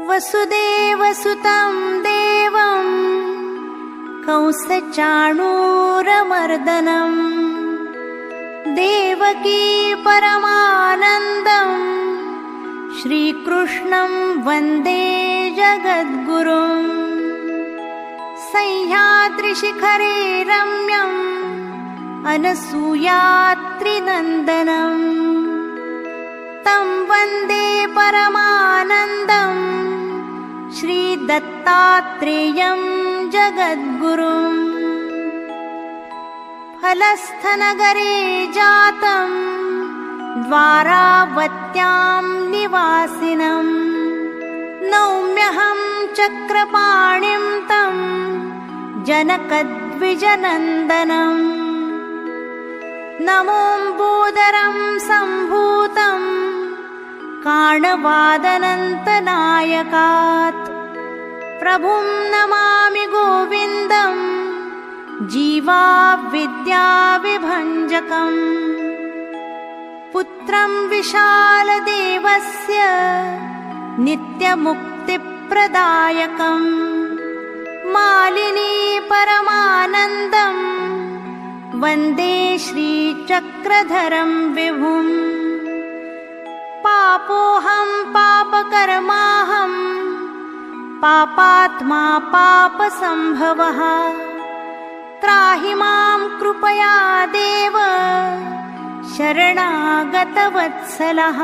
वसुदेवसुतं देवं कंसचाणूरमर्दनम् देवकी परमानन्दं श्रीकृष्णं वन्दे जगद्गुरुम् सह्याद्रिशिखरे रम्यम् अनसूयात्रिनन्दनम् तं वन्दे परमानन्दं श्रीदत्तात्रेयं जगद्गुरुम् फलस्थनगरे जातं द्वारावत्यां निवासिनं नौम्यहं चक्रपाणिं तं जनकद्विजनन्दनम् नमोऽम्बोदरं सम्भूतं काणवादनन्तनायकात् प्रभुं नमामि गोविन्दं जीवाविद्याविभञ्जकम् पुत्रं विशालदेवस्य नित्यमुक्तिप्रदायकम् मालिनी परमानन्दं वन्दे श्रीचक्रधरं विभुम् पापोऽहं पापकर्माहं पापात्मा पापसम्भवः त्राहि मां कृपया देव शरणागतवत्सलः।